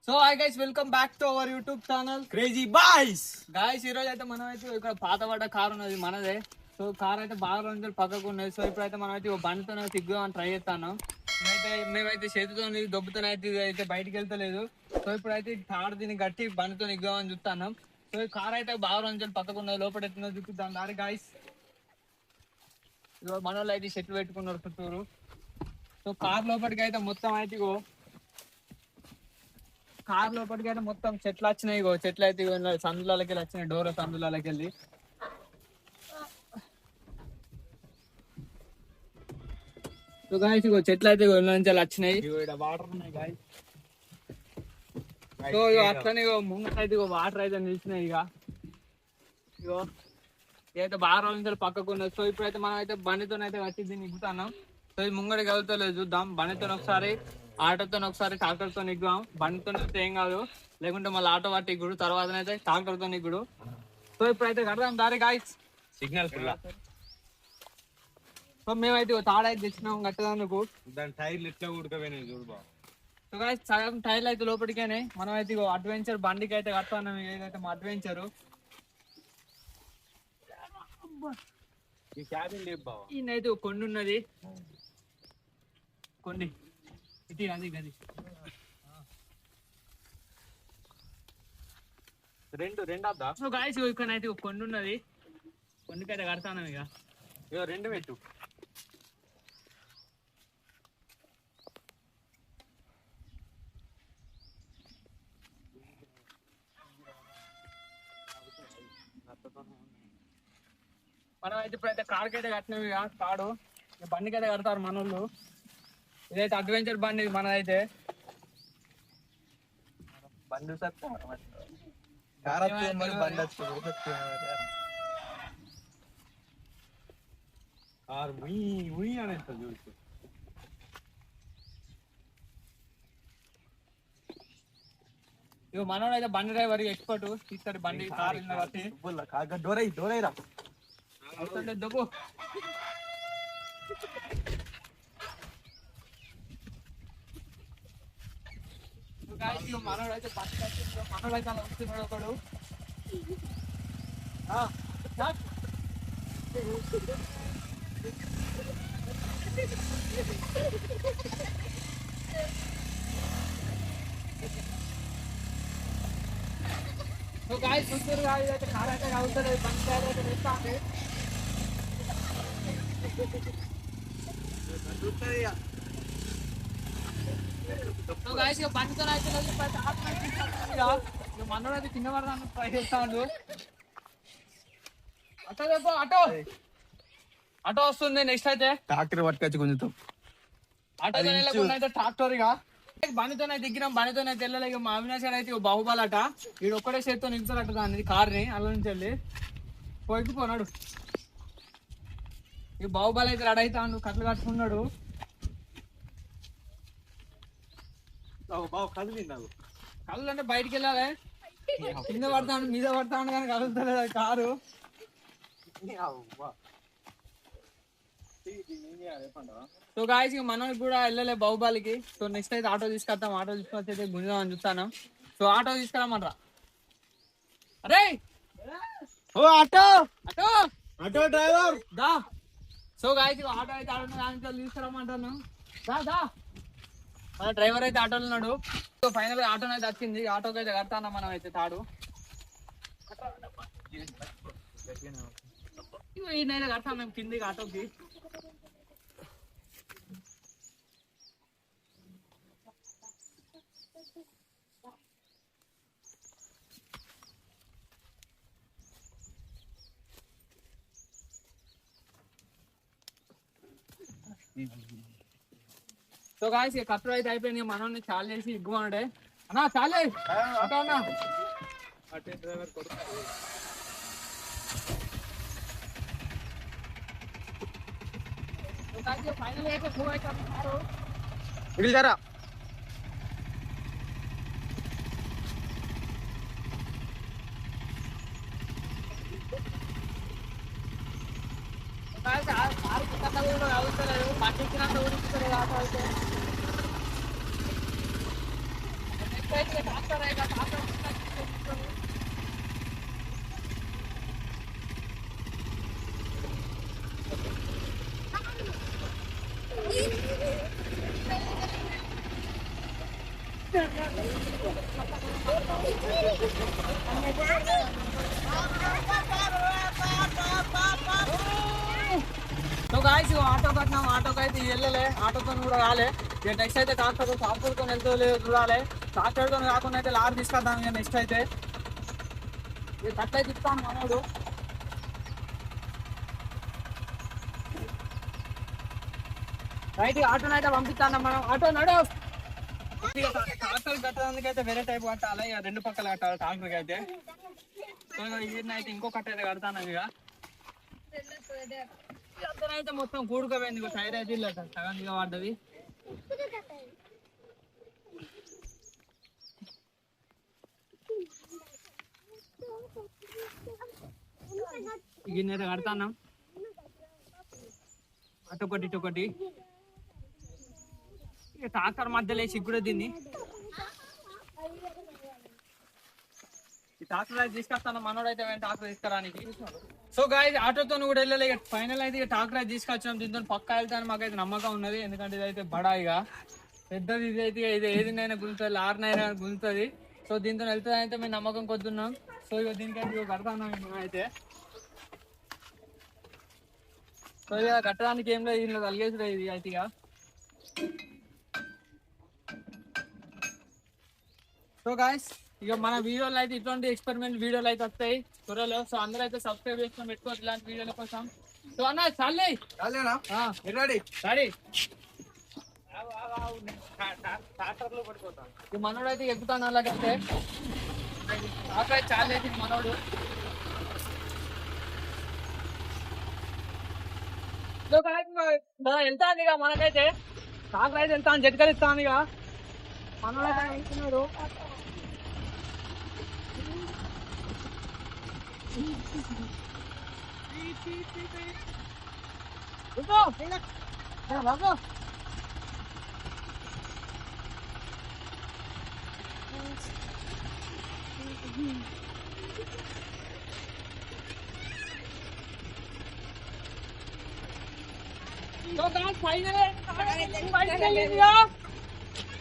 So hi guys, welcome back to our YouTube channel crazy boys. Guys, ఈ రోజు అయితే మనం అయితే ఇక్కడ పాత పడ్డ కార్ ఉన్నది మనదే. సో కార్ అయితే బాగా రోజులు పక్కకు ఉన్నది. సో ఇప్పుడైతే మనం అయితే బండితో తిగ్గుదామని ట్రై చేస్తాను. మేమైతే చేతితో దొబ్బుతో అయితే బయటికి వెళ్తలేదు. సో ఇప్పుడైతే తాడు దీన్ని గట్టి బండితో ఇగ్గుదామని చూస్తాను. సో ఈ కార్ అయితే బాగా రోజులు పక్కకు ఉన్నది. లోపల ఎట్టిందో చూపిద్దాం దారి గైస్. మన వాళ్ళు అయితే చెట్లు పెట్టుకున్నారు చుట్టూరు. సో కార్ లోపలికి అయితే మొత్తం అయితే కార్ లోపలికి అయితే మొత్తం చెట్లు వచ్చినాయి. చెట్లు అయితే సందులకి వెళ్ళి వచ్చినాయి, డోర్ సందులకి వెళ్ళి. సో గాయస్ చెట్లు అయితే నుంచి వచ్చినాయి. వాటర్ ఉన్నాయి గాయ్స్. సో అట్లనే ముంగట అయితే వాటర్ అయితే నిలిచినాయి. ఇగో ఇదైతే బాగా రోజుల నుంచి పక్కకు ఉన్నది. సో ఇప్పుడైతే మనం అయితే బండితో అయితే కట్టి దీన్ని ఎక్కుతున్నాం. సో ఇది ముంగడికి వెళ్తలేదు, చూద్దాం. బండితో ఒకసారి, ఆటోతో ఒకసారి, ట్రాక్టర్తో ఎక్కుదాం. బండితో ఏం కాదు, లేకుంటే మళ్ళీ ఆటో పట్టి ఎక్కుడు, తర్వాత అయితే ట్రాక్టర్తో ఎక్కుడు. సో ఇప్పుడైతే కడదాం దారి గాయస్. Signal full. సో మేమైతే తాడైతే తెచ్చినాం కట్టదానికి. దాని టైర్లు ఎట్లా ఉడకపోయినాయి చూడు బా. సో గాయస్ సగం టైర్లు అయితే లోపలికేనే. మనం అయితే అడ్వెంచర్ బండికి అయితే కడతాం. ఏదైతే మా అడ్వెంచరు ఈ క్యాబిన్ లేపు బావా. ఈయనైతే ఒక కొండ ఉన్నది, కొండి ఇది అది గది రెండు అద్దా. సో గాయస్ ఇక్కడ అయితే ఒక కొండ ఉన్నది, కొండకైతే కడతాను. ఇక రెండు పెట్టు. మనం అయితే ఇప్పుడైతే కార్కి అయితే కట్టినవి తాడు. బండికి అయితే కడతారు మన వాళ్ళు. ఇదైతే అడ్వెంచర్ బండి మనదైతే. బండి అనేస్తుంది. ఇక మనోడు అయితే బండి డ్రైవర్ ఎక్స్పర్ట్, తీస్తాడు బండి కార్ బట్టి. డోరైరా దొబ్బు. మనోడు అయితే బస్సు కట్టి, మనోడు అయితే అలా వస్తున్నాడు ఒకడు. సో గాయస్ చూస్తారు కాదు, అయితే కార్ అయితే అవుతుంది, బండి అయితే వేస్తాండి. సో గాయస్ ఇక బండితో అయితే మనోడు అయితే కింద పడదాను ట్రై చేస్తాడు. ఆటో రేపు ఆటో ఆటో వస్తుంది. నెక్స్ట్ అయితే ట్రాక్టర్ పట్టుకొచ్చి కొంచెం ఆటో అయితే ట్రాక్టర్. ఇక బండితోనే దిగినాం, బండితోనే వెళ్ళలే. ఇక మా అవినాష్ అయితే బాహుబలి అట, వీడు ఒక్కడే చేతితో నిలిచారట దాన్ని, కార్ని అల్ల నుంచి వెళ్ళి పోయిపోనాడు. ఇక బాహుబలి అయితే రెడీ అవుతాడు, కట్లు కట్టుకున్నాడు. కళ్ళు అంటే బయటికి వెళ్ళాలి, కింద పడతాడు మీద పడతాడు కానీ కలుగుతలేదు కారు. సో గాయస్ ఇక మనకి కూడా వెళ్ళలే బాహుబలికి. సో నెక్స్ట్ అయితే ఆటో తీసుకొస్తాం. ఆటో తీసుకొచ్చి అయితే గుంజామని చూస్తాను. సో ఆటో తీసుకురామంటారా? అరే ఓ ఆటో ఆటో ఆటో డ్రైవర్ దా. సో గాయస్ ఇక ఆటో అయితే ఆటో దానికి తీసుకురామంటాను. దా దా. మన డ్రైవర్ అయితే ఆటోలో ఉన్నాడు. సో ఫైనల్ గా ఆటో అయితే వచ్చింది. ఆటోకి అయితే కడతాను మనం అయితే తాడు. ఈ నెల కడతాం మేము కిందికి ఆటోకి. సో గాయస్ ఇక కట్టలు అయితే అయిపోయింది. మనల్ని చాలు చేసి ఇగ్గుమంటే అన్నా చాలే ఆటో అన్నా. ఫైనల్ అయితే మూవ్ అవుతారు. మిగిలిచారా? పట్టించినంత ఊరికి ఆటో అయితే సో గాయ్స్ ఆటో కట్టినాం, ఆటోకి అయితే వెళ్ళలే, ఆటోతో కూడా రాలే. ఇక నెక్స్ట్ అయితే ట్రాక్టర్తో వెళ్తూ లేదు చూడాలి. ట్రాక్టర్తో కాకుండా అయితే లారీ తీసుకొద్దాం ఇక నెక్స్ట్ అయితే. ఇక కట్ట అయితే ఇస్తాను మనోడు. రైట్ ఆటోని అయితే పంపిస్తాను మనం. ఆటో నడు. ట్రాక్టర్ కట్టడానికి అయితే వేరే టైప్ కట్టాలి, ఇక రెండు పక్కల కట్టాలి ట్రాక్టర్కి అయితే. సో ఈయన అయితే ఇంకో కట్ట అయితే కడతాను ఇక. అయితే మొత్తం కూడుకోపోయింది, టైర్ అయితే ఇల్లు సగం ఇక పడ్డది. గిన్నె అయితే కడతాను అటొకటి ఇటొకటి. ఇక ట్రాక్టర్ మధ్యలో వేసి కూడా దీన్ని ఈ ట్రాక్టర్ అయితే తీసుకొస్తాను మనోడు అయితే ట్రాక్టర్ తీసుకురానికి. సో గాయ్స్ ఆటోతో కూడా వెళ్ళలే, ఫైనల్ అయితే ఇక ట్రాక్టర్ అయితే తీసుకొచ్చాం. దీంతో పక్కా వెళ్తాను మాకైతే నమ్మకం ఉన్నది, ఎందుకంటే ఇదైతే బడాయిగా పెద్దది, ఇది అయితే ఇది ఏదినైనా గుంజుతుంది, లారీనైనా గుంజుతుంది. సో దీంతో వెళ్తుంది అయితే మేము నమ్మకం కొద్దున్నాం. సో ఇక దీనికైతే కడతాను అయితే. సో ఇక కట్టడానికి ఏం లేదు, ఇంట్లో తలిగేసి ఇది అయితే ఇక. సో గాయ్స్ ఇక మన వీడియోలు అయితే ఇటువంటి ఎక్స్పెరిమెంట్ వీడియోలు అయితే వస్తాయి త్వరలో. సో అందరూ అయితే సబ్స్క్రైబ్ చేసుకొని పెట్టుకోవచ్చు ఇలాంటి వీడియోల కోసం. సో అన్న చాలే రెడీ మనోడు అయితే ఎక్కుతాను అలాగైతే. చాలా మనోడు వెళ్తాను ఇక, మనకైతే ట్రాక్టర్ అయితే వెళ్తాను, జట్కరిస్తాను ఇక. మనోడు అయితే వెళ్తున్నాడు.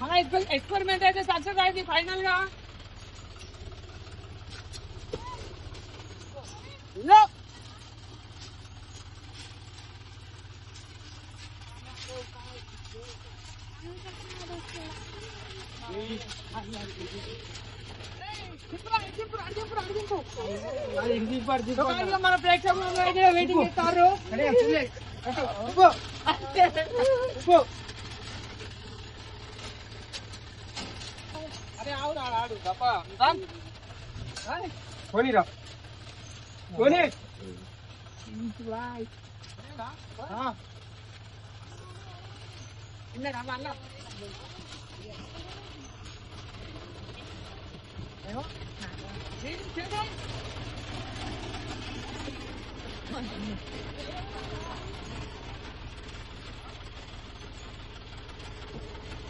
మన ఎక్స్పెరిమెంట్ అయితే సక్సెస్ అయింది ఫైనల్ గా. మన ప్రేక్షకులు అయితే వెయిటింగ్ ఇస్తారు. అరే ఆడు ఆడు తప్ప పోనీరా పోనీ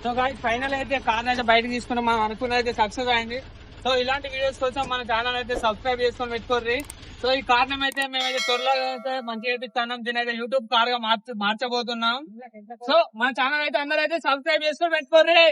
సో గాయ్స్ ఫైనల్ అయితే కార్ అయితే బయటకు తీసుకున్నాం, మనం అనుకున్నది అయితే సక్సెస్ అయింది. సో ఇలాంటి వీడియోస్ కోసం మన ఛానల్ అయితే సబ్స్క్రైబ్ చేసుకొని పెట్టుకోర్రి. సో ఈ కారణం అయితే మేమైతే త్వరలో అయితే మంచిగా చేపిస్తున్నాం, దీని అయితే యూట్యూబ్ కార్ గా మార్చబోతున్నాం. సో మన ఛానల్ అయితే అందరూ అయితే సబ్స్క్రైబ్ చేసుకొని పెట్టుకోర్రి.